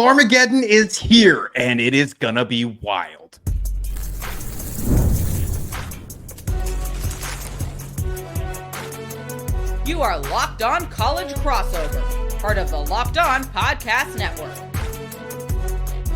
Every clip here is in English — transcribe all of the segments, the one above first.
Farmageddon is here, and it is gonna be wild. You are Locked On College Crossover, part of the Locked On Podcast Network.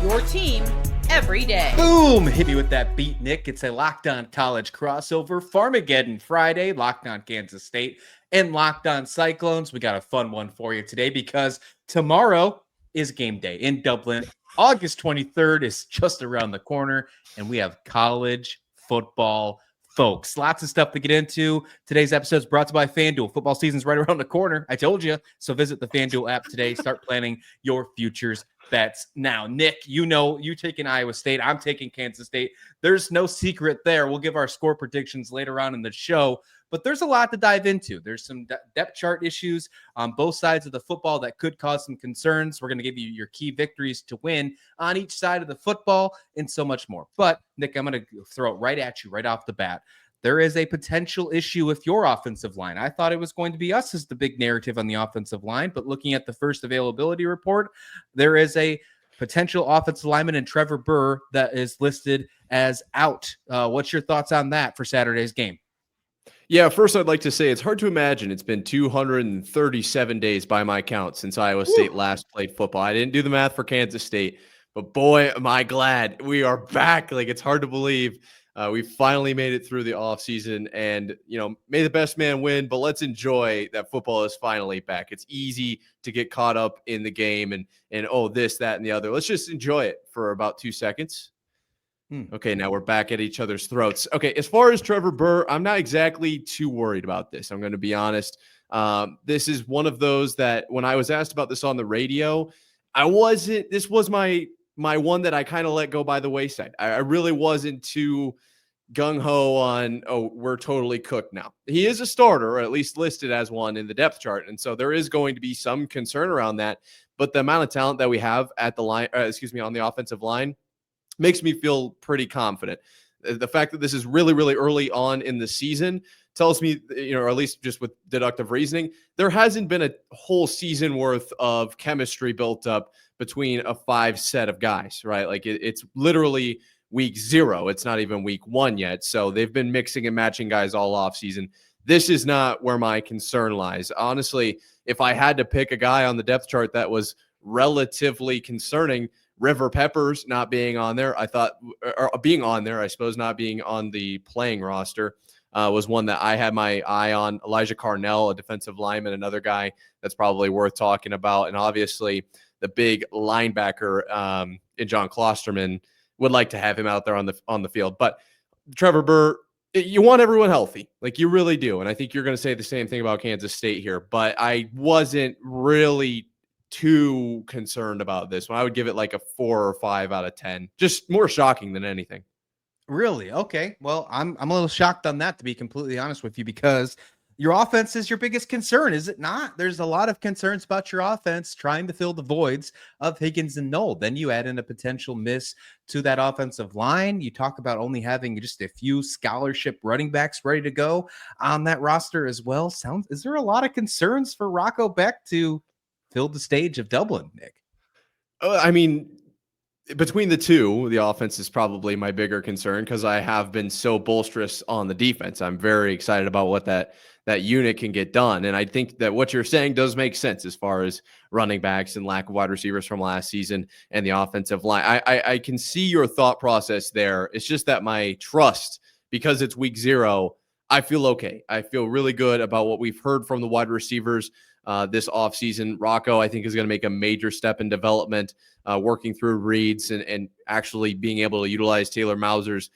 Your team every day. Boom! Hit me with that beat, Nick. It's a Locked On College Crossover, Farmageddon Friday, Locked On Kansas State, and Locked On Cyclones. We got a fun one for you today because tomorrow is game day in Dublin. August 23rd is just around the corner, and we have college football, folks. Lots of stuff to get into. Today's episode is brought to you by FanDuel. Football season's right around the corner. I told you. So visit the FanDuel app today. Start planning your futures bets now. Nick, you know, you taking Iowa State. I'm taking Kansas State. There's no secret there. We'll give our score predictions later on in the show, but there's a lot to dive into. There's some depth chart issues on both sides of the football that could cause some concerns. We're going to give you your key victories to win on each side of the football and so much more. But Nick, I'm going to throw it right at you right off the bat. There is a potential issue with your offensive line. I thought it was going to be us as the big narrative on the offensive line, but looking at the first availability report, there is a potential offensive lineman in Trevor Burr that is listed as out. What's your thoughts on that for Saturday's game? Yeah, first I'd like to say it's hard to imagine. It's been 237 days by my count since Iowa State last played football. I didn't do the math for Kansas State, but boy, am I glad we are back. Like, it's hard to believe. We finally made it through the offseason and, you know, may the best man win, but let's enjoy that football is finally back. It's easy to get caught up in the game and oh, this, that, and the other. Let's just enjoy it for about 2 seconds. Okay, now we're back at each other's throats. Okay, as far as Trevor Burr, I'm not exactly too worried about this. I'm going to be honest. This is one of those that when I was asked about this on the radio, this was my one that I kind of let go by the wayside. I really wasn't too gung-ho on, oh, we're totally cooked now. He is a starter, or at least listed as one in the depth chart, and so there is going to be some concern around that. But the amount of talent that we have at the line, on the offensive line, makes me feel pretty confident. The fact that this is really, really early on in the season tells me, or at least just with deductive reasoning, there hasn't been a whole season worth of chemistry built up between a 5 set of guys, right? Like it's literally week 0. It's not even week 1 yet. So they've been mixing and matching guys all off season. This is not where my concern lies. Honestly, if I had to pick a guy on the depth chart that was relatively concerning, River Peppers not being on there, I thought, or being on there, I suppose, not being on the playing roster, was one that I had my eye on. Elijah Carnell, a defensive lineman, another guy that's probably worth talking about. And obviously the big linebacker in John Klosterman, would like to have him out there on the field. But Trevor Burr, you want everyone healthy. Like, you really do. And I think you're going to say the same thing about Kansas State here. But I wasn't really too concerned about this one. I would give it like a 4 or 5 out of 10. Just more shocking than anything. Really? Okay. Well, I'm a little shocked on that, to be completely honest with you, because your offense is your biggest concern, is it not? There's a lot of concerns about your offense trying to fill the voids of Higgins and Knoll. Then you add in a potential miss to that offensive line. You talk about only having just a few scholarship running backs ready to go on that roster as well. Is there a lot of concerns for Rocco Becht to fill the stage of Dublin, Nick? I mean, between the two, the offense is probably my bigger concern because I have been so bolsterous on the defense. I'm very excited about what that unit can get done. And I think that what you're saying does make sense as far as running backs and lack of wide receivers from last season and the offensive line. I can see your thought process there. It's just that my trust, because it's week 0, I feel okay. I feel really good about what we've heard from the wide receivers this offseason. Rocco, I think, is going to make a major step in development, working through reads and actually being able to utilize Taylor Mauser's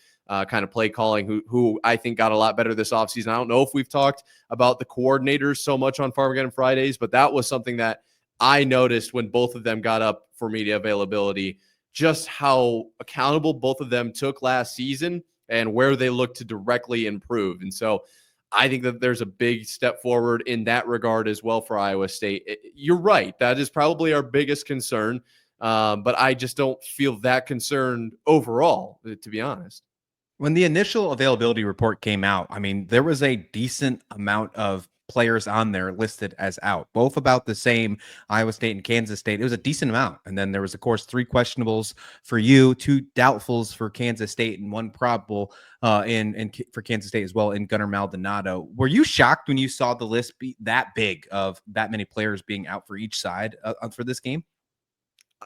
kind of play calling, who I think got a lot better this offseason. I don't know if we've talked about the coordinators so much on Farmageddon Fridays, but that was something that I noticed when both of them got up for media availability, just how accountable both of them took last season and where they look to directly improve. And so I think that there's a big step forward in that regard as well for Iowa State. You're right. That is probably our biggest concern. But I just don't feel that concerned overall, to be honest. When the initial availability report came out, I mean, there was a decent amount of players on there listed as out, both about the same, Iowa State and Kansas State. It was a decent amount. And then there was, of course, 3 questionables for you, 2 doubtfuls for Kansas State, and 1 probable for Kansas State as well in Gunnar Maldonado. Were you shocked when you saw the list be that big of that many players being out for each side for this game?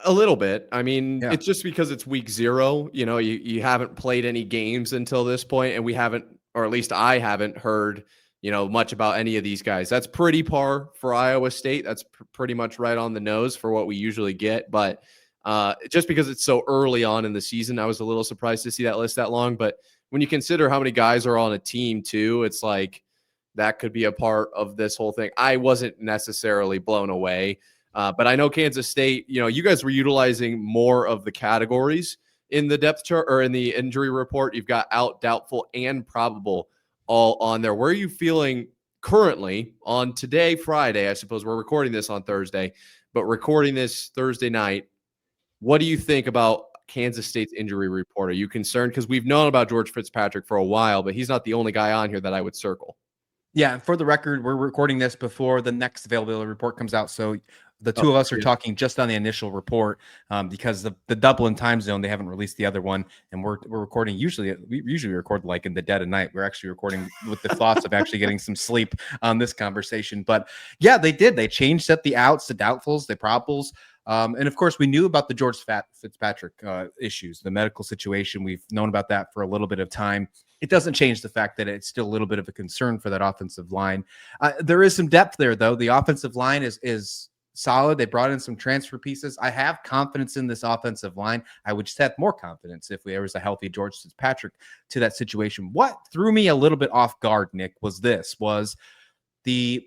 A little bit. I mean, Yeah. it's just because it's week 0. You know, you haven't played any games until this point, and we haven't, or at least I haven't heard, much about any of these guys. That's pretty par for Iowa State. That's pretty much right on the nose for what we usually get. But just because it's so early on in the season, I was a little surprised to see that list that long. But when you consider how many guys are on a team too, it's like that could be a part of this whole thing. I wasn't necessarily blown away. But I know Kansas State, you guys were utilizing more of the categories in the depth chart or in the injury report. You've got out, doubtful, and probable all on there. Where are you feeling currently on today, Friday? I suppose we're recording this on Thursday, but recording this Thursday night. What do you think about Kansas State's injury report? Are you concerned? Because we've known about George Fitzpatrick for a while, but he's not the only guy on here that I would circle. Yeah, for the record, we're recording this before the next availability report comes out. So the two of us are talking just on the initial report because the Dublin time zone, they haven't released the other one. And we're recording we usually record like in the dead of night. We're actually recording with the thoughts of actually getting some sleep on this conversation. But yeah, they did. They changed up the outs, the doubtfuls, the probables. And of course, we knew about the George Fitzpatrick issues, the medical situation. We've known about that for a little bit of time. It doesn't change the fact that it's still a little bit of a concern for that offensive line. There is some depth there, though. The offensive line is solid. They brought in some transfer pieces. I have confidence in this offensive line. I would just have more confidence if there was a healthy George Fitzpatrick to that situation. What threw me a little bit off guard, Nick, was the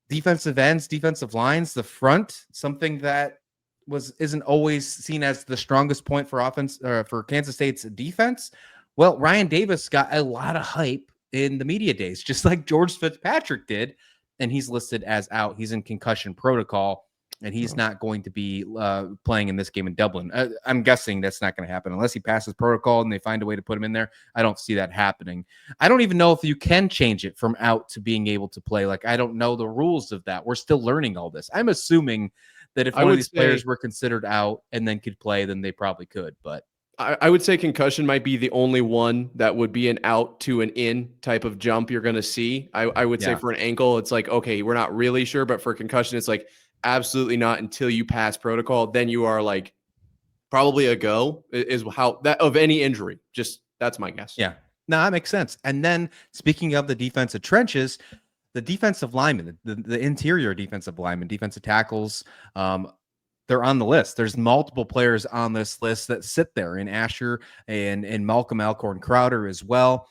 defensive ends, defensive lines, the front, something that isn't always seen as the strongest point for offense for Kansas State's defense. Well, Ryan Davis got a lot of hype in the media days, just like George Fitzpatrick did, and he's listed as out. He's in concussion protocol, and he's not going to be playing in this game in Dublin. I'm guessing that's not going to happen unless he passes protocol and they find a way to put him in there. I don't see that happening. I don't even know if you can change it from out to being able to play. Like, I don't know the rules of that. We're still learning all this. I'm assuming that if one of these players were considered out and then could play, then they probably could. But I would say concussion might be the only one that would be an out to an in type of jump you're going to see. I would say for an ankle, it's like, okay, we're not really sure. But for concussion, it's like, absolutely not until you pass protocol. Then you are like probably a go is how that of any injury. Just that's my guess. Yeah, no, that makes sense. And then speaking of the defensive trenches, the defensive linemen, the interior defensive linemen, defensive tackles, they're on the list. There's multiple players on this list that sit there in Asher and Malcolm Alcorn Crowder as well.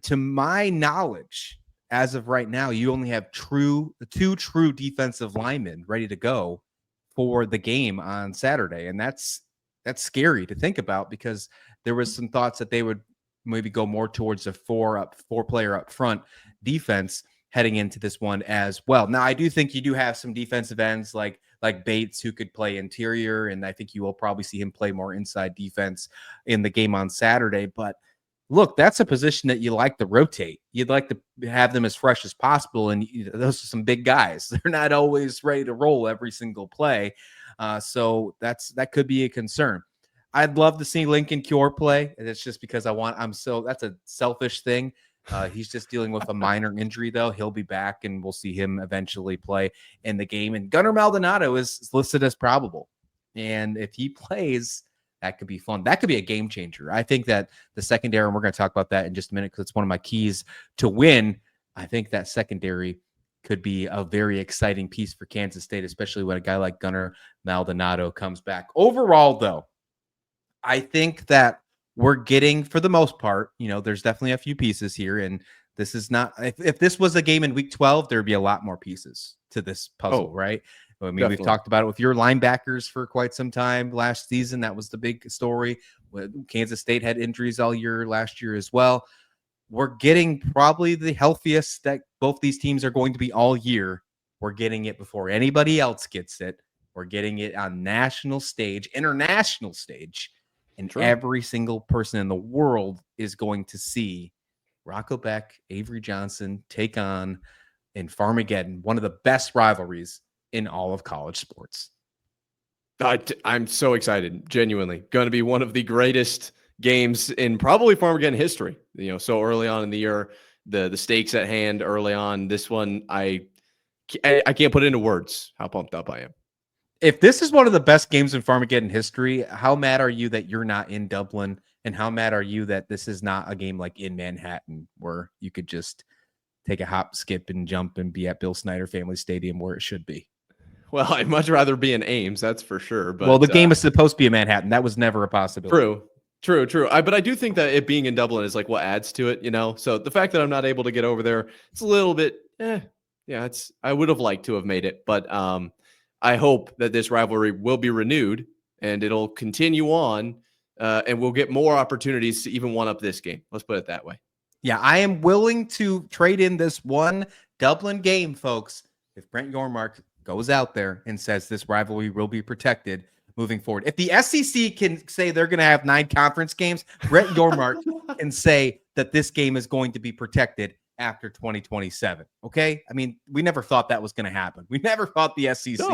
To my knowledge, as of right now, you only have two true defensive linemen ready to go for the game on Saturday. And that's scary to think about because there was some thoughts that they would maybe go more towards a four player up front defense heading into this one as well. Now, I do think you do have some defensive ends like Bates who could play interior, and I think you will probably see him play more inside defense in the game on Saturday. But look, that's a position that you like to rotate. You'd like to have them as fresh as possible, and those are some big guys. They're not always ready to roll every single play, so that could be a concern. I'd love to see Lincoln Cure play. And it's just because that's a selfish thing. He's just dealing with a minor injury, though. He'll be back, and we'll see him eventually play in the game. And Gunnar Maldonado is listed as probable. And if he plays, that could be fun. That could be a game changer. I think that the secondary, and we're going to talk about that in just a minute because it's one of my keys to win. I think that secondary could be a very exciting piece for Kansas State, especially when a guy like Gunnar Maldonado comes back. Overall, though, I think that we're getting, for the most part, there's definitely a few pieces here. And this is not, if this was a game in week 12, there'd be a lot more pieces to this puzzle, right? I mean, definitely. We've talked about it with your linebackers for quite some time last season. That was the big story. Kansas State had injuries all year last year as well. We're getting probably the healthiest that both these teams are going to be all year. We're getting it before anybody else gets it. We're getting it on national stage, international stage. And every single person in the world is going to see Rocco Becht, Avery Johnson take on in Farmageddon, one of the best rivalries in all of college sports. I'm so excited. Genuinely, going to be one of the greatest games in probably Farmageddon history. So early on in the year, the stakes at hand early on. This one, I can't put into words how pumped up I am. If this is one of the best games in Farmageddon history, how mad are you that you're not in Dublin? And how mad are you that this is not a game like in Manhattan where you could just take a hop, skip, and jump and be at Bill Snyder Family Stadium where it should be? Well, I'd much rather be in Ames, that's for sure. But well, the game is supposed to be in Manhattan. That was never a possibility. True. But I do think that it being in Dublin is like what adds to it, So the fact that I'm not able to get over there, it's a little bit, yeah. I would have liked to have made it, but I hope that this rivalry will be renewed and it'll continue on, and we'll get more opportunities to even one up this game. Let's put it that way. Yeah, I am willing to trade in this one Dublin game, folks, if Brent Yormark goes out there and says this rivalry will be protected moving forward. If the SEC can say they're going to have 9 conference games, Brent Yormark can say that this game is going to be protected after 2027. Okay? I mean, we never thought that was going to happen. We never thought the SEC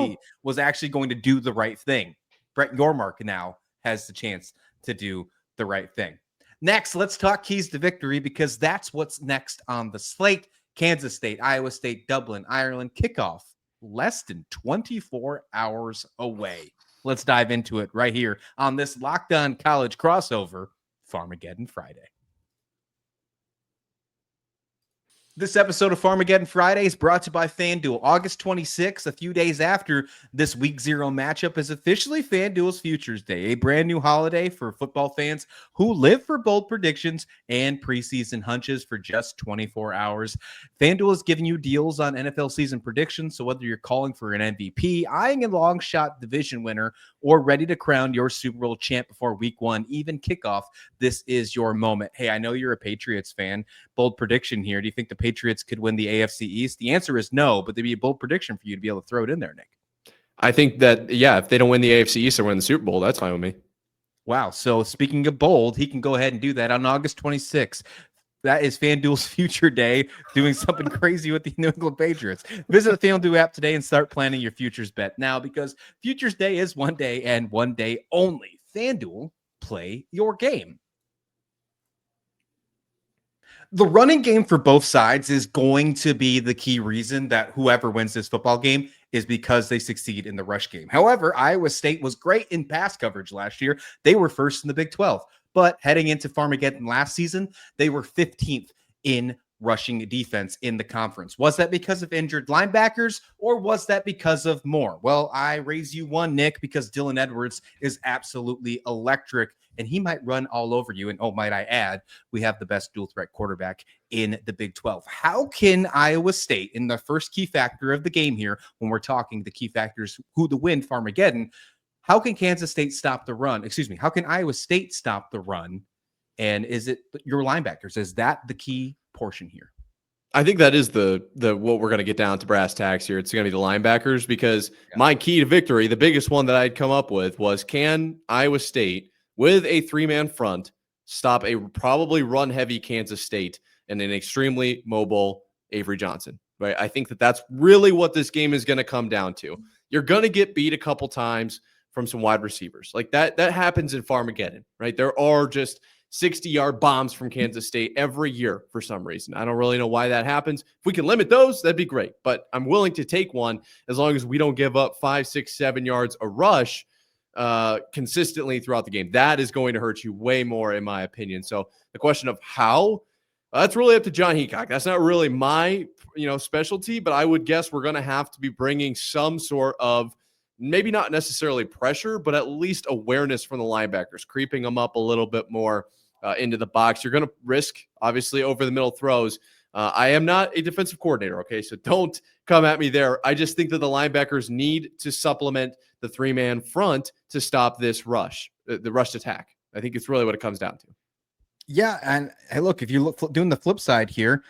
was actually going to do the right thing. Brent Yormark now has the chance to do the right thing. Next, let's talk keys to victory, because that's what's next on the slate. Kansas State, Iowa State, Dublin, Ireland, kickoff less than 24 hours away. Let's dive into it right here on this Locked On College crossover, Farmageddon Friday. This episode of Farmageddon Friday is brought to you by FanDuel. August 26th, a few days after this Week 0 matchup, is officially FanDuel's Futures Day, a brand new holiday for football fans who live for bold predictions and preseason hunches for just 24 hours. FanDuel is giving you deals on NFL season predictions, so whether you're calling for an MVP, eyeing a long shot division winner, or ready to crown your Super Bowl champ before Week 1, even kickoff, this is your moment. Hey, I know you're a Patriots fan. Bold prediction here. Do you think the Patriots could win the AFC East? The answer is no, but there'd be a bold prediction for you to be able to throw it in there, Nick. I think that, if they don't win the AFC East or win the Super Bowl, that's fine with me. Wow. So speaking of bold, he can go ahead and do that on August 26th. That is FanDuel's Future Day, doing something crazy with the New England Patriots. Visit the FanDuel app today and start planning your futures bet now, because Futures Day is one day and one day only. FanDuel, play your game. The running game for both sides is going to be the key reason that whoever wins this football game is because they succeed in the rush game. However, Iowa State was great in pass coverage last year. They were first in the Big 12. But heading into Farmageddon last season, they were 15th in rushing defense in the conference. Was that because of injured linebackers, or was that because of more? Well, I raise you one, Nick, because Dylan Edwards is absolutely electric, and he might run all over you. And oh, might I add, we have the best dual threat quarterback in the Big 12. How can Iowa State, in the first key factor of the game here, when we're talking the key factors, who to win Farmageddon, how can Kansas State stop the run? How can Iowa State stop the run? And is it your linebackers? Is that the key portion here? I think that is the what we're going to get down to brass tacks here. It's going to be the linebackers, because my key to victory, the biggest one that I'd come up with, was, can Iowa State, with a 3-man front, stop a probably run-heavy Kansas State and an extremely mobile Avery Johnson? Right? I think that that's really what this game is going to come down to. You're going to get beat a couple times from some wide receivers. Like that happens in Farmageddon, right? There are just 60-yard bombs from Kansas State every year for some reason. I don't really know why that happens. If we can limit those, that'd be great. But I'm willing to take one as long as we don't give up 5, 6, 7 yards a rush consistently throughout the game. That is going to hurt you way more, in my opinion. So the question of how, that's really up to John Heacock. That's not really my specialty, but I would guess we're going to have to be bringing some sort of, maybe not necessarily pressure, but at least awareness from the linebackers, creeping them up a little bit more into the box. You're going to risk, obviously, over the middle throws. I am not a defensive coordinator, okay? So don't come at me there. I just think that the linebackers need to supplement the 3-man front to stop this rush, the rush attack. I think it's really what it comes down to. Yeah, and hey, look, if you doing the flip side here,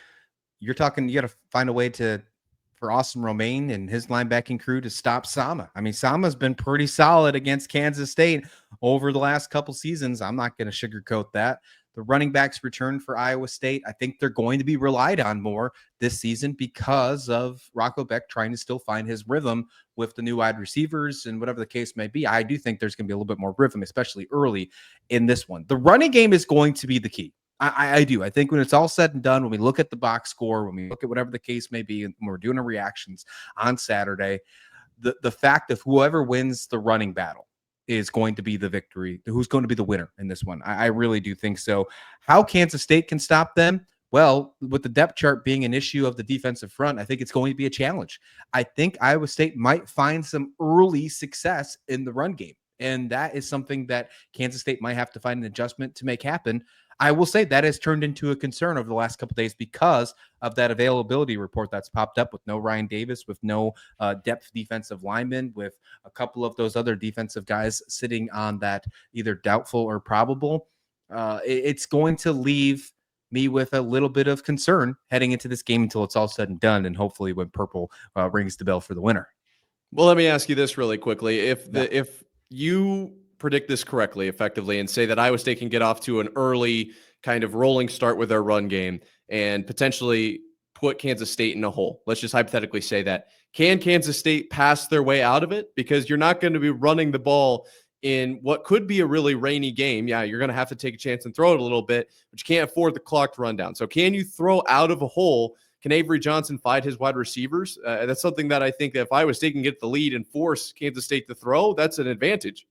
you're talking, you got to find a way for Austin Romaine and his linebacking crew to stop Sama. I mean, Sama's been pretty solid against Kansas State over the last couple seasons. I'm not going to sugarcoat that. the running backs return for Iowa State. I think they're going to be relied on more this season because of Rocco Becht trying to still find his rhythm with the new wide receivers and whatever the case may be. I do think there's going to be a little bit more rhythm, especially early in this one. The running game is going to be the key. I do. I think when it's all said and done, when we look at the box score, when we look at whatever the case may be, and when we're doing our reactions on Saturday, the fact of whoever wins the running battle is going to be the victory. Who's going to be the winner in this one? I really do think so. How Kansas State can stop them? Well, with the depth chart being an issue of the defensive front, I think it's going to be a challenge. I think Iowa State might find some early success in the run game. And that is something that Kansas State might have to find an adjustment to make happen. I will say that has turned into a concern over the last couple of days because of that availability report that's popped up with no Ryan Davis, with no depth defensive linemen, with a couple of those other defensive guys sitting on that either doubtful or probable. It's going to leave me with a little bit of concern heading into this game until it's all said and done, and hopefully when purple rings the bell for the winner. Well, let me ask you this really quickly. If you predict this correctly, effectively, and say that Iowa State can get off to an early kind of rolling start with their run game and potentially put Kansas State in a hole. Let's just hypothetically say that. Can Kansas State pass their way out of it? Because you're not going to be running the ball in what could be a really rainy game. Yeah, you're going to have to take a chance and throw it a little bit, but you can't afford the clock to run down. So can you throw out of a hole? Can Avery Johnson find his wide receivers? That's something that I think that if Iowa State can get the lead and force Kansas State to throw, that's an advantage.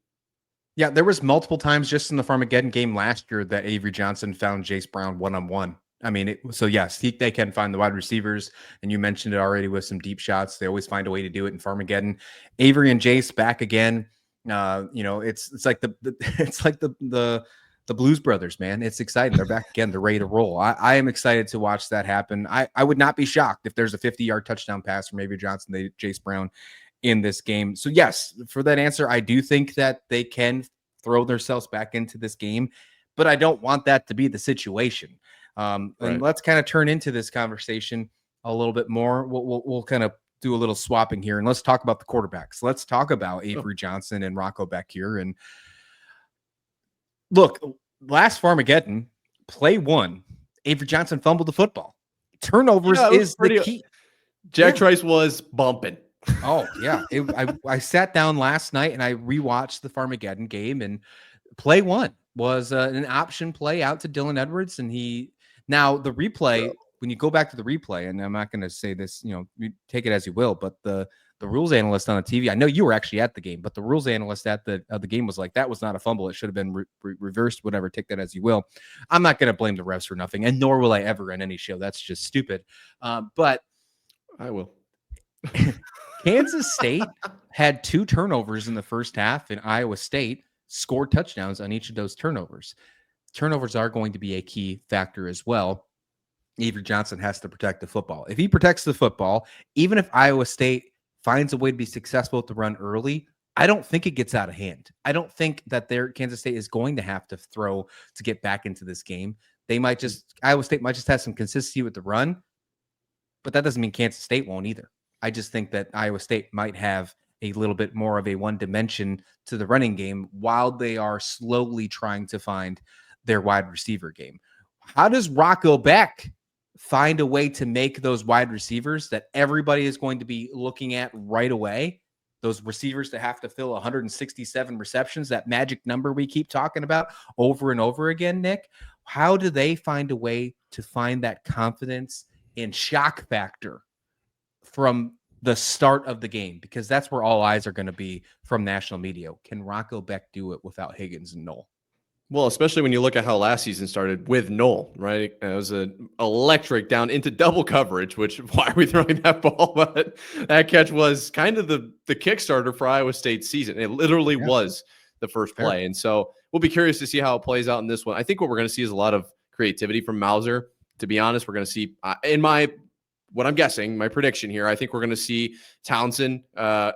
Yeah, there was multiple times just in the Farmageddon game last year that Avery Johnson found Jace Brown one-on-one. I mean, so yes, they can find the wide receivers, and you mentioned it already with some deep shots. They always find a way to do it in Farmageddon. Avery and Jace back again. It's like the Blues Brothers, man. It's exciting. They're back again. They're ready to roll. I am excited to watch that happen. I would not be shocked if there's a 50-yard touchdown pass from Avery Johnson to Jace Brown in this game. So yes, for that answer, I do think that they can throw themselves back into this game, but I don't want that to be the situation. And let's kind of turn into this conversation a little bit more. We'll kind of do a little swapping here, and let's talk about the quarterbacks. Let's talk about Avery Johnson and Rocco Becht here. And look, last Farmageddon, play one, Avery Johnson fumbled the football. Turnovers is the key. Jack Trice was bumping. Oh, yeah. I sat down last night and I rewatched the Farmageddon game, and play one was an option play out to Dylan Edwards. And now the replay, when you go back to the replay, and I'm not going to say this, you take it as you will, but the rules analyst on the TV, I know you were actually at the game, but the rules analyst at the game was like, that was not a fumble. It should have been reversed, whatever. Take that as you will. I'm not going to blame the refs for nothing, and nor will I ever in any show. That's just stupid. But I will. Kansas State had 2 turnovers in the first half, and Iowa State scored touchdowns on each of those turnovers. Turnovers are going to be a key factor as well. Avery Johnson has to protect the football. If he protects the football, even if Iowa State finds a way to be successful at the run early, I don't think it gets out of hand. I don't think that Kansas State is going to have to throw to get back into this game. Iowa State might just have some consistency with the run, but that doesn't mean Kansas State won't either. I just think that Iowa State might have a little bit more of a one dimension to the running game while they are slowly trying to find their wide receiver game. How does Rocco Becht find a way to make those wide receivers that everybody is going to be looking at right away, those receivers that have to fill 167 receptions, that magic number we keep talking about over and over again, Nick? How do they find a way to find that confidence and shock factor from the start of the game? Because that's where all eyes are going to be from national media. Can Rocco Becht do it without Higgins and Knoll? Well, especially when you look at how last season started with Knoll, right? It was an electric down into double coverage, which why are we throwing that ball? But that catch was kind of the Kickstarter for Iowa State's season. It literally was the first play. And so we'll be curious to see how it plays out in this one. I think what we're going to see is a lot of creativity from Mauser. To be honest, we're going to see, what I'm guessing, my prediction here, I think we're going to see Townsend kind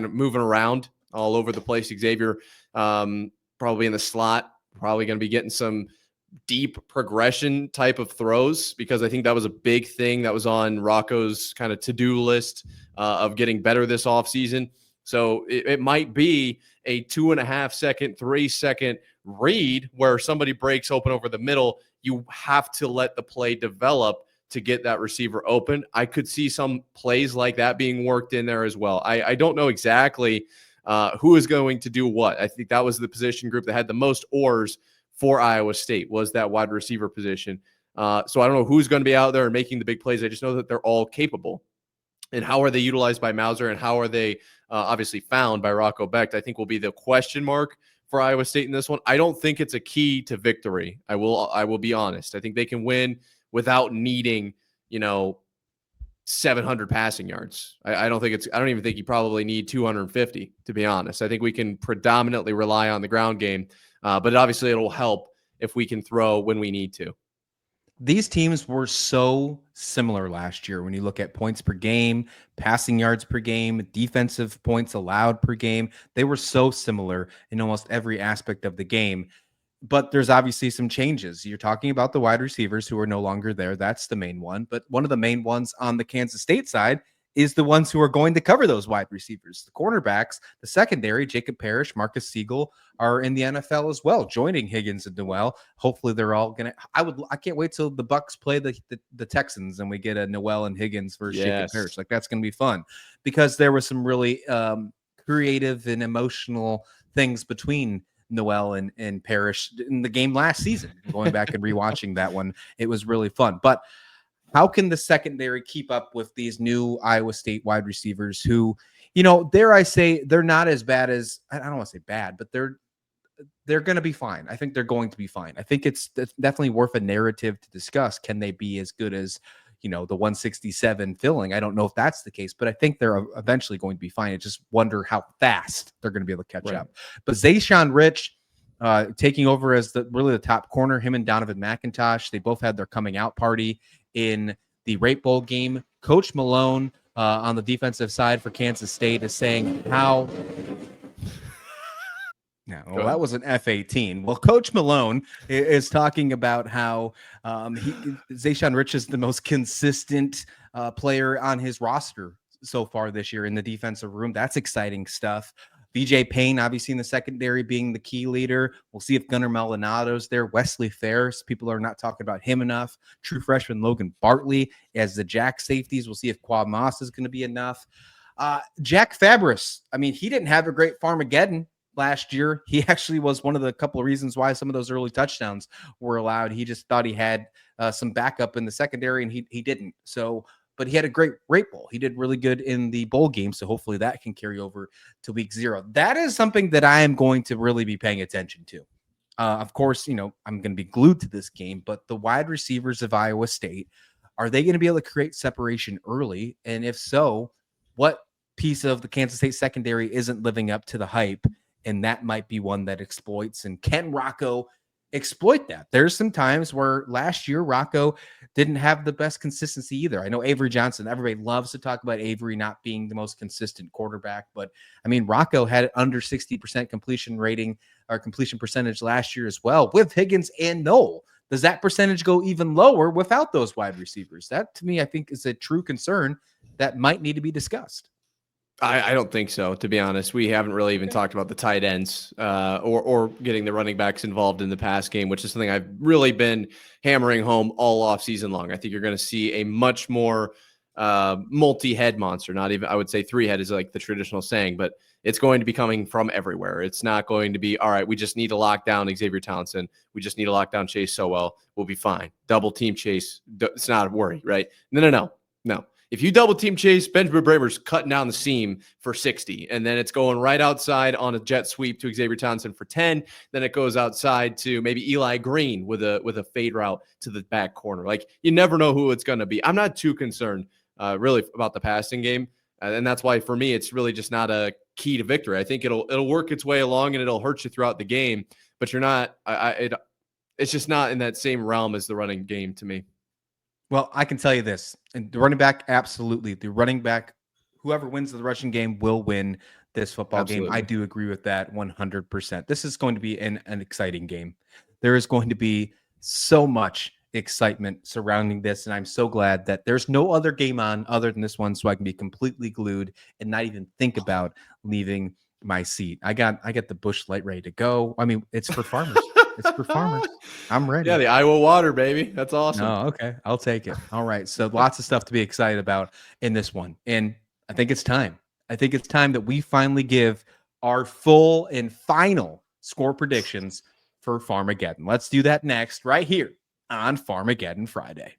of moving around all over the place. Xavier probably in the slot, probably going to be getting some deep progression type of throws, because I think that was a big thing that was on Rocco's kind of to-do list of getting better this offseason. So it might be a 2.5 second, 3 second read where somebody breaks open over the middle. You have to let the play develop to get that receiver open. I could see some plays like that being worked in there as well. I don't know exactly who is going to do what. I think that was the position group that had the most oars for Iowa State, was that wide receiver position. So I don't know who's going to be out there and making the big plays. I just know that they're all capable. And how are they utilized by Mauser, and how are they obviously found by Rocco Becht, I think will be the question mark for Iowa State in this one. I don't think it's a key to victory. I will be honest. I think they can win without needing, 700 passing yards. I don't even think you probably need 250, to be honest. I think we can predominantly rely on the ground game, but obviously it'll help if we can throw when we need to. These teams were so similar last year when you look at points per game, passing yards per game, defensive points allowed per game. They were so similar in almost every aspect of the game. But there's obviously some changes. You're talking about the wide receivers who are no longer there. That's the main one. But one of the main ones on the Kansas State side is the ones who are going to cover those wide receivers. The cornerbacks, the secondary, Jacob Parrish, Marcus Siegel are in the NFL as well, joining Higgins and Noel. Hopefully they're all going to, I can't wait till the Bucs play the Texans and we get a Noel and Higgins versus Jacob Parrish. Like, that's going to be fun, because there was some really creative and emotional things between Noel and Parrish in the game last season. Going back and rewatching that one, it was really fun. But how can the secondary keep up with these new Iowa State wide receivers who, dare I say, they're not as bad as, I don't want to say bad, but they're going to be fine. I think they're going to be fine. I think it's definitely worth a narrative to discuss. Can they be as good as, the 167 filling? I don't know if that's the case, but I think they're eventually going to be fine. I just wonder how fast they're going to be able to catch up. But Zayshawn Rich taking over as the top corner, him and Donovan McIntosh, they both had their coming out party in the Rape Bowl game. Coach Malone on the defensive side for Kansas State is saying how... No, well, that was an F-18. Well, Coach Malone is talking about how Zayshawn Rich is the most consistent player on his roster so far this year in the defensive room. That's exciting stuff. BJ Payne, obviously in the secondary, being the key leader. We'll see if Gunnar Maldonado's there. Wesley Ferris, people are not talking about him enough. True freshman Logan Bartley as the jack safeties. We'll see if Quad Moss is going to be enough. Jack Fabris, he didn't have a great Farmageddon last year. He actually was one of the couple of reasons why some of those early touchdowns were allowed. He just thought he had some backup in the secondary, and he didn't. But he had a great Rape Bowl. He did really good in the bowl game, so hopefully that can carry over to week 0. That is something that I am going to really be paying attention to. Of course, I'm going to be glued to this game, but the wide receivers of Iowa State, are they going to be able to create separation early? And if so, what piece of the Kansas State secondary isn't living up to the hype? And that might be one that exploits. And can Rocco exploit that? There's some times where last year Rocco didn't have the best consistency either. I know Avery Johnson, everybody loves to talk about Avery not being the most consistent quarterback, but Rocco had under 60% completion rating or completion percentage last year as well with Higgins and Noel. Does that percentage go even lower without those wide receivers? That, to me, I think is a true concern that might need to be discussed. I don't think so, to be honest. We haven't really even talked about the tight ends or getting the running backs involved in the pass game, which is something I've really been hammering home all off season long. I think you're going to see a much more multi-head monster. Not even, I would say 3-head is like the traditional saying, but it's going to be coming from everywhere. It's not going to be, all right, we just need to lock down Xavier Townsend. We just need to lock down Chase Sowell. We'll be fine. Double team Chase. It's not a worry, right? No. If you double team Chase, Benjamin Bramer's cutting down the seam for 60, and then it's going right outside on a jet sweep to Xavier Townsend for 10. Then it goes outside to maybe Eli Green with a fade route to the back corner. Like, you never know who it's going to be. I'm not too concerned really about the passing game, and that's why for me it's really just not a key to victory. I think it'll work its way along and it'll hurt you throughout the game, but you're not. It's just not in that same realm as the running game to me. Well, I can tell you this, and the running back, absolutely. The running back, whoever wins the rushing game will win this football game. I do agree with that 100%. This is going to be an exciting game. There is going to be so much excitement surrounding this, and I'm so glad that there's no other game on other than this one, so I can be completely glued and not even think about leaving my seat. I got the Busch Light ready to go. I mean, it's for farmers. It's for farmers. I'm ready. Yeah, the Iowa water, baby. That's awesome. No, okay. I'll take it. All right. So lots of stuff to be excited about in this one. And I think it's time. I think it's time that we finally give our full and final score predictions for Farmageddon. Let's do that next, right here on Farmageddon Friday.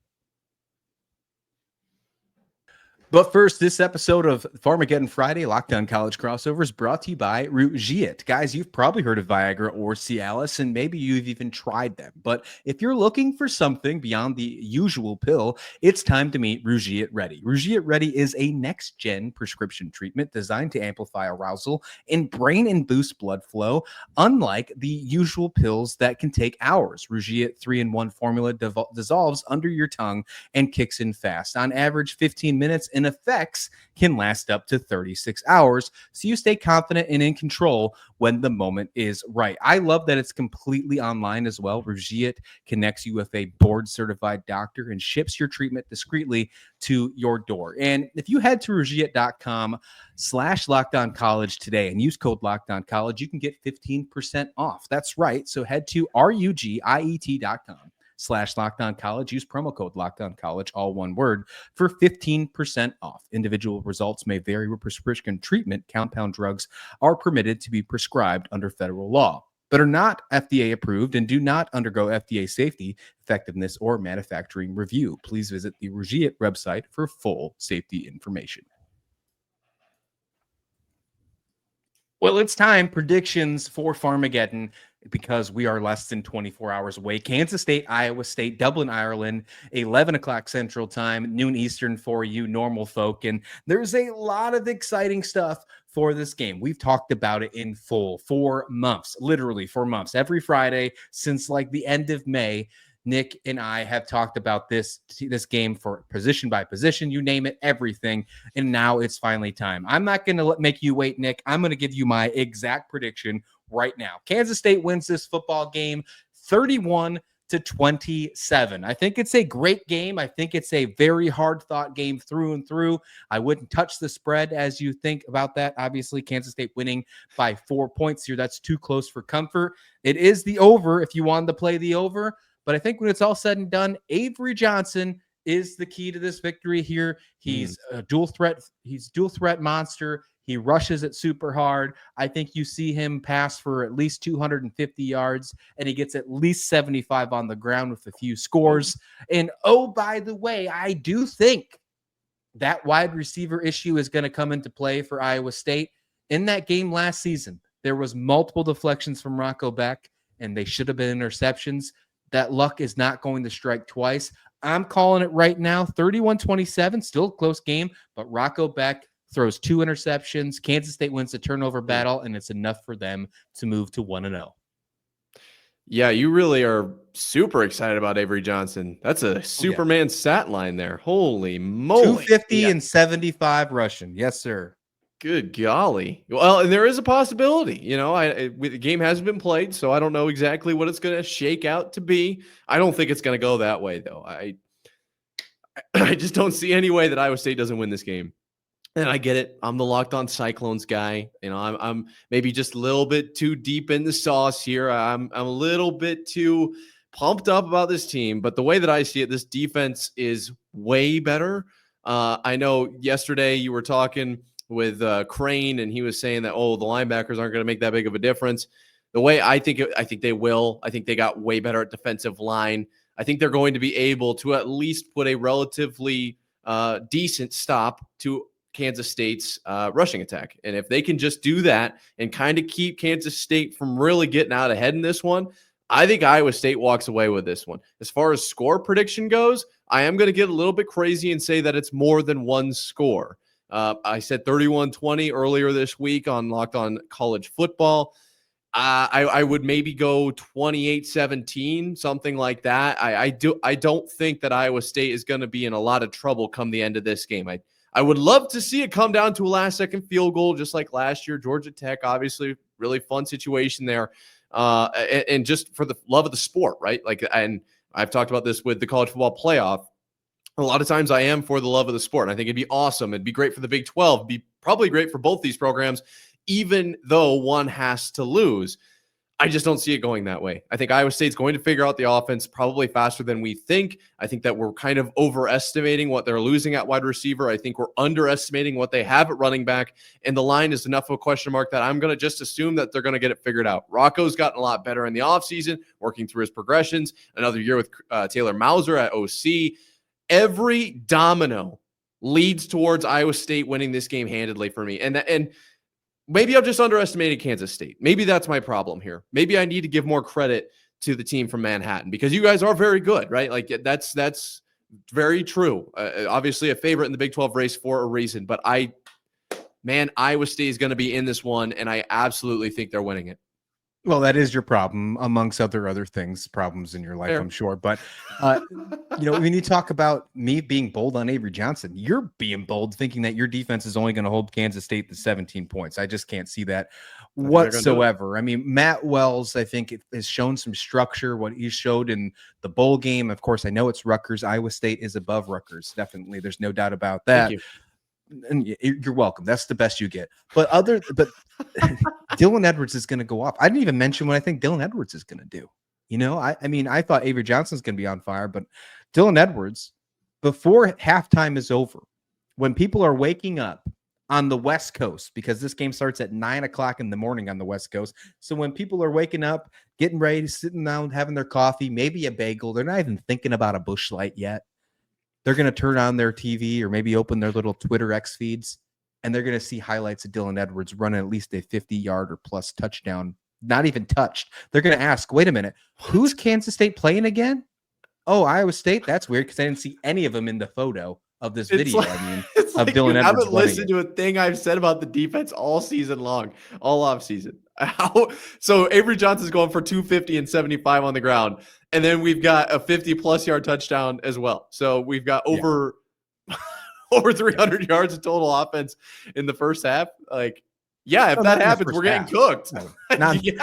But first, this episode of Farmageddon Friday, Lockdown College Crossover, is brought to you by Rugiet. Guys, you've probably heard of Viagra or Cialis, and maybe you've even tried them. But if you're looking for something beyond the usual pill, it's time to meet Rugiet Ready. Rugiet Ready is a next-gen prescription treatment designed to amplify arousal in brain and boost blood flow, unlike the usual pills that can take hours. Rugiet 3-in-1 formula dissolves under your tongue and kicks in fast. On average, 15 minutes, and effects can last up to 36 hours, so you stay confident and in control when the moment is right. I love that it's completely online as well. Rugiet connects you with a board-certified doctor and ships your treatment discreetly to your door. And if you head to rugiet.com/LockedOnCollege today and use code LockedOnCollege, you can get 15% off. That's right. So head to rugiet.com/LockedOnCollege. Use promo code LockedOnCollege, all one word, for 15% off. Individual results may vary with prescription treatment. Compound drugs are permitted to be prescribed under federal law, but are not FDA approved and do not undergo FDA safety, effectiveness, or manufacturing review. Please visit the Rugiet website for full safety information. Well, it's time. Predictions for Farmageddon, because we are less than 24 hours away. Kansas State, Iowa State, Dublin, Ireland, 11 o'clock Central Time, noon Eastern for you normal folk. And there's a lot of exciting stuff for this game. We've talked about it in full for months, literally for months. Every Friday since like the end of May, Nick and I have talked about this game for position by position, you name it, everything. And now it's finally time. I'm not going to make you wait, Nick. I'm going to give you my exact prediction right now. Kansas State wins this football game 31-27. I think it's a great game. I think it's a very hard thought game through and through. I wouldn't touch the spread as you think about that. Obviously, Kansas State winning by 4 points here. That's too close for comfort. It is the over if you wanted to play the over. But I think when it's all said and done, Avery Johnson is the key to this victory here. He's a dual threat. He's dual threat monster. He rushes it super hard. I think you see him pass for at least 250 yards, and he gets at least 75 on the ground with a few scores. And oh, by the way, I do think that wide receiver issue is going to come into play for Iowa State. In that game last season, there was multiple deflections from Rocco Becht, and they should have been interceptions. That luck is not going to strike twice. I'm calling it right now, 31-27, still a close game, but Rocco Becht throws 2 interceptions. Kansas State wins the turnover battle, and it's enough for them to move to 1-0. Yeah, you really are super excited about Avery Johnson. That's a Superman stat line there. Holy moly. 250 and 75 rushing. Yes, sir. Good golly. Well, and there is a possibility, the game hasn't been played, so I don't know exactly what it's going to shake out to be. I don't think it's going to go that way, though. I just don't see any way that Iowa State doesn't win this game. And I get it. I'm the Locked On Cyclones guy. I'm maybe just a little bit too deep in the sauce here. I'm a little bit too pumped up about this team, but the way that I see it, this defense is way better. I know yesterday you were talking with Crane, and he was saying that, the linebackers aren't going to make that big of a difference. The way I think they will. I think they got way better at defensive line. I think they're going to be able to at least put a relatively decent stop to Kansas State's rushing attack. And if they can just do that and kind of keep Kansas State from really getting out ahead in this one, I think Iowa State walks away with this one. As far as score prediction goes, I am going to get a little bit crazy and say that it's more than one score. I said 31-20 earlier this week on Locked On College Football. I would maybe go 28-17, something like that. I don't think that Iowa State is going to be in a lot of trouble come the end of this game. I would love to see it come down to a last-second field goal, just like last year. Georgia Tech, obviously, really fun situation there, and just for the love of the sport, right? And I've talked about this with the college football playoff. A lot of times I am for the love of the sport. And I think it'd be awesome. It'd be great for the Big 12. It'd be probably great for both these programs even though one has to lose. I just don't see it going that way. I think Iowa State's going to figure out the offense probably faster than we think. I think that we're kind of overestimating what they're losing at wide receiver. I think we're underestimating what they have at running back. And the line is enough of a question mark that I'm going to just assume that they're going to get it figured out. Rocco's gotten a lot better in the offseason, working through his progressions. Another year with Taylor Mauser at OC. Every domino leads towards Iowa State winning this game handedly for me. And maybe I'm just underestimating Kansas State. Maybe that's my problem here. Maybe I need to give more credit to the team from Manhattan because you guys are very good, right? Like that's very true. Obviously a favorite in the Big 12 race for a reason, but Iowa State is going to be in this one, and I absolutely think they're winning it. Well, that is your problem, amongst other things, problems in your life, Fair. I'm sure. But, when you talk about me being bold on Avery Johnson, you're being bold thinking that your defense is only going to hold Kansas State to 17 points. I just can't see that whatsoever. I mean, Matt Wells, I think, has shown some structure, what he showed in the bowl game. Of course, I know it's Rutgers. Iowa State is above Rutgers. Definitely. There's no doubt about that. Thank you. And you're welcome. That's the best you get. But Dylan Edwards is going to go off. I didn't even mention what I think Dylan Edwards is going to do. I thought Avery Johnson's going to be on fire, but Dylan Edwards, before halftime is over, when people are waking up on the West Coast, because this game starts at 9:00 in the morning on the West Coast. So when people are waking up, getting ready, sitting down, having their coffee, maybe a bagel, they're not even thinking about a Busch Light yet. They're going to turn on their TV or maybe open their little Twitter X feeds, and they're going to see highlights of Dylan Edwards running at least a 50-yard or plus touchdown, not even touched. They're going to ask, wait a minute, who's Kansas State playing again? Oh, Iowa State? That's weird because I didn't see any of them in the photo of this video. It's of like Dylan Edwards. I haven't listened to a thing I've said about the defense all season long, all off season. So Avery Johnson's going for 250 and 75 on the ground. And then we've got a 50-plus yard touchdown as well. So we've got over 300 yards of total offense in the first half. Like, yeah, if that happens, we're getting cooked. No, not in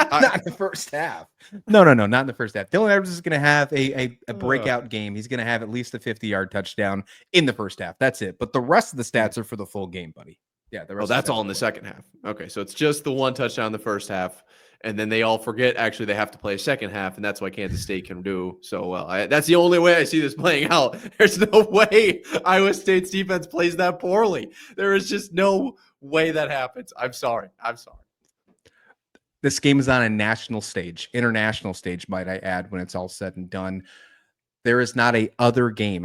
the first half. No, not in the first half. Dylan Edwards is going to have a breakout game. He's going to have at least a 50-yard touchdown in the first half. That's it. But the rest of the stats are for the full game, buddy. Yeah, that's all in the second half. Okay, so it's just the one touchdown in the first half. And then they all forget, actually, they have to play a second half, and that's why Kansas State can do so well. That's the only way I see this playing out. There's no way Iowa State's defense plays that poorly. There is just no way that happens. I'm sorry. This game is on a national stage, international stage, might I add, when it's all said and done. There is not a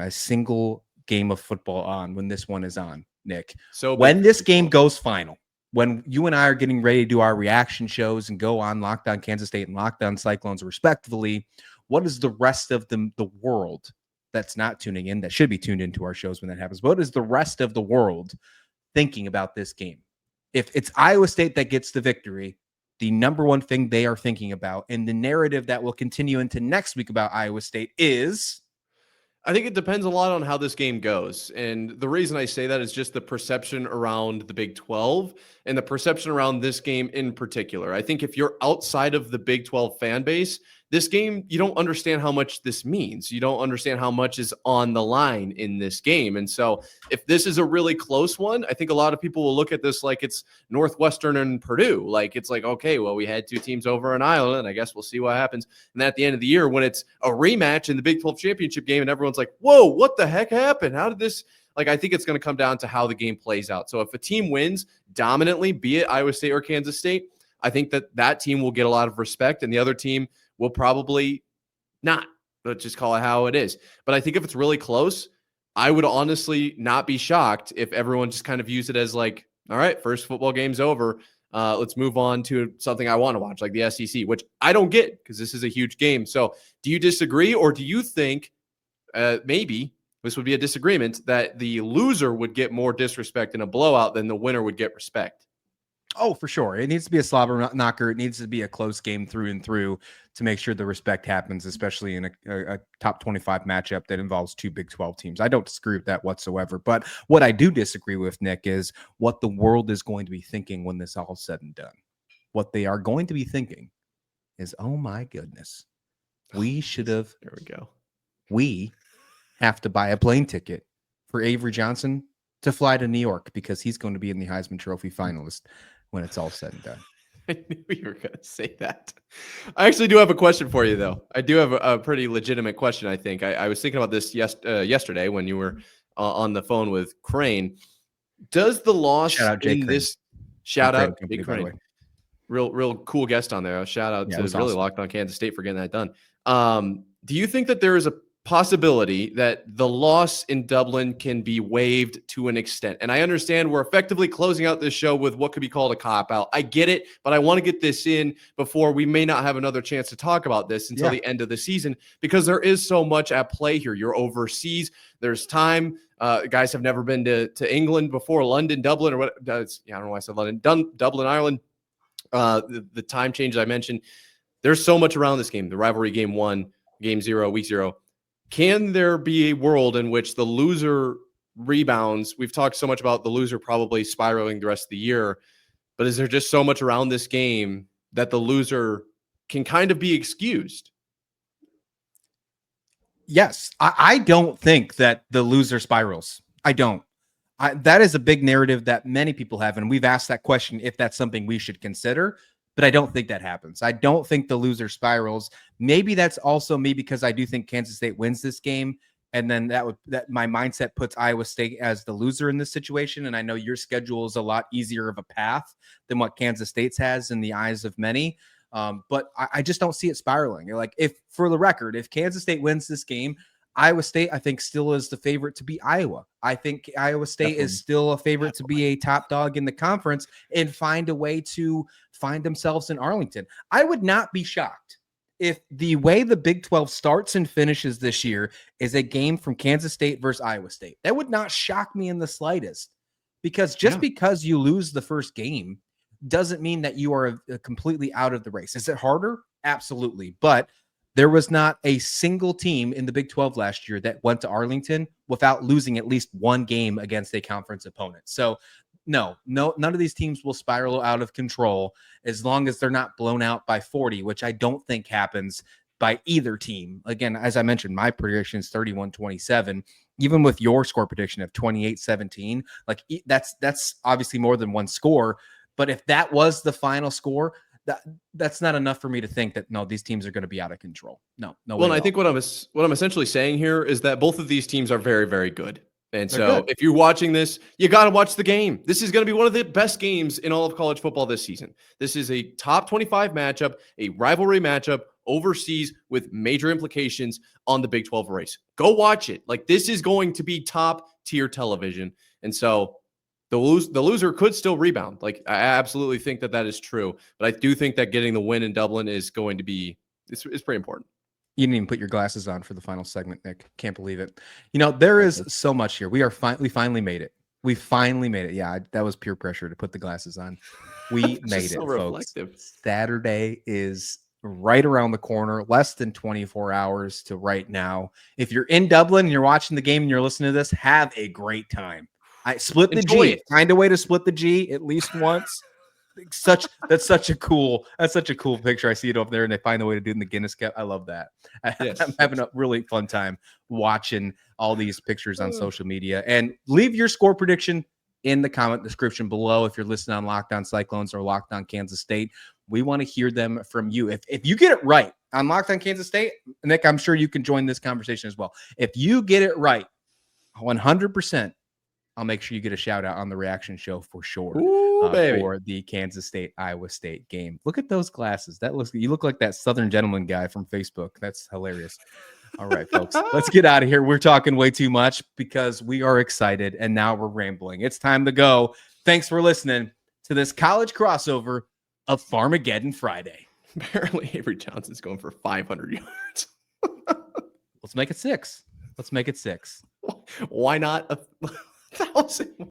single game of football on when this one is on, Nick. So when this game goes final, when you and I are getting ready to do our reaction shows and go on Locked On Kansas State and Locked On Cyclones respectively, what is the rest of the world that's not tuning in, that should be tuned into our shows when that happens? What is the rest of the world thinking about this game? If it's Iowa State that gets the victory, the number one thing they are thinking about, and the narrative that will continue into next week about Iowa State is... I think it depends a lot on how this game goes. And the reason I say that is just the perception around the Big 12 and the perception around this game in particular. I think if you're outside of the Big 12 fan base, this game, you don't understand how much this means. You don't understand how much is on the line in this game. And so if this is a really close one, I think a lot of people will look at this like it's Northwestern and Purdue. Like it's like, okay, well, we had two teams over in Iowa, and I guess we'll see what happens. And at the end of the year, when it's a rematch in the Big 12 championship game and everyone's like, whoa, what the heck happened? How did this... Like, I think it's going to come down to how the game plays out. So if a team wins dominantly, be it Iowa State or Kansas State, I think that team will get a lot of respect, and the other team will probably not. Let's just call it how it is. But I think if it's really close, I would honestly not be shocked if everyone just kind of views it as like, all right, first football game's over. Let's move on to something I want to watch, like the SEC, which I don't get because this is a huge game. So do you disagree, or do you think maybe this would be a disagreement that the loser would get more disrespect in a blowout than the winner would get respect? Oh, for sure. It needs to be a slobber knocker. It needs to be a close game through and through to make sure the respect happens, especially in a top 25 matchup that involves two Big 12 teams. I don't disagree with that whatsoever. But what I do disagree with, Nick, is what the world is going to be thinking when this all is said and done. What they are going to be thinking is, oh my goodness, we should have. There we go. We have to buy a plane ticket for Avery Johnson to fly to New York because he's going to be in the Heisman Trophy finalist. when it's all said and done. I knew you were going to say that. I actually do have a question for you, though. I do have a pretty legitimate question, I think. I was thinking about this yesterday when you were on the phone with Crane. Does the loss Shout out Jay in Crane. this shout Crane out Company, Jay by the way. Crane, real cool guest on there. Shout out to it was really awesome. Locked On Kansas State for getting that done. Do you think that there is a possibility that the loss in Dublin can be waived to an extent? And I understand we're effectively closing out this show with what could be called a cop-out. I get it, but I want to get this in before we may not have another chance to talk about this until the end of the season, because there is so much at play here. You're overseas. There's time. Guys have never been to England before, London, Dublin, or what? I don't know why I said London, Dublin, Ireland. The time changes I mentioned. There's so much around this game. The rivalry, game 1, game 0, week 0. Can there be a world in which the loser rebounds? We've talked so much about the loser probably spiraling the rest of the year, but is there just so much around this game that the loser can kind of be excused? Yes. I don't think that the loser spirals. I don't. That is a big narrative that many people have, and we've asked that question if that's something we should consider, but I don't think that happens. I don't think the loser spirals. Maybe that's also me because I do think Kansas State wins this game, and then that my mindset puts Iowa State as the loser in this situation, and I know your schedule is a lot easier of a path than what Kansas State's has in the eyes of many. But I just don't see it spiraling. Like, for the record, if Kansas State wins this game, Iowa State, I think, still is the favorite to beat Iowa. I think Iowa State is still a favorite to be a top dog in the conference and find a way to find themselves in Arlington. I would not be shocked if the way the Big 12 starts and finishes this year is a game from Kansas State versus Iowa State. That would not shock me in the slightest, because because you lose the first game doesn't mean that you are completely out of the race. Is it harder? Absolutely. But there was not a single team in the Big 12 last year that went to Arlington without losing at least one game against a conference opponent. So no, none of these teams will spiral out of control as long as they're not blown out by 40, which I don't think happens by either team. Again, as I mentioned, my prediction is 31-27. Even with your score prediction of 28-17, like that's obviously more than one score. But if that was the final score, that's not enough for me to think that, no, these teams are going to be out of control. No. Well, and I think what I'm essentially saying here is that both of these teams are very, very good. And so if you're watching this, you got to watch the game. This is going to be one of the best games in all of college football this season. This is a top 25 matchup, a rivalry matchup overseas with major implications on the Big 12 race. Go watch it. Like, this is going to be top tier television. And so the loser could still rebound. Like, I absolutely think that is true. But I do think that getting the win in Dublin is going to be it's pretty important. You didn't even put your glasses on for the final segment, Nick. Can't believe it. There is so much here. We finally made it. We finally made it. Yeah, that was pure pressure to put the glasses on. We made it, so folks. Saturday is right around the corner, less than 24 hours to right now. If you're in Dublin and you're watching the game and you're listening to this, have a great time. I split the G. Find a way to split the G at least once. That's such a cool picture. I see it over there, and they find a way to do it in the Guinness Cup. I love that. Yes. I'm having a really fun time watching all these pictures on social media. And leave your score prediction in the comment description below if you're listening on Locked On Cyclones or Locked On Kansas State. We want to hear them from you. If you get it right on Locked On Kansas State, Nick, I'm sure you can join this conversation as well. If you get it right 100%, I'll make sure you get a shout out on the reaction show for sure. For the Kansas State Iowa State game. Look at those glasses. You look like that Southern Gentleman guy from Facebook. That's hilarious. All right, folks, let's get out of here. We're talking way too much because we are excited and now we're rambling. It's time to go. Thanks for listening to this college crossover of Farmageddon Friday. Apparently, Avery Johnson's going for 500 yards. Let's make it 6. Why not 1,000?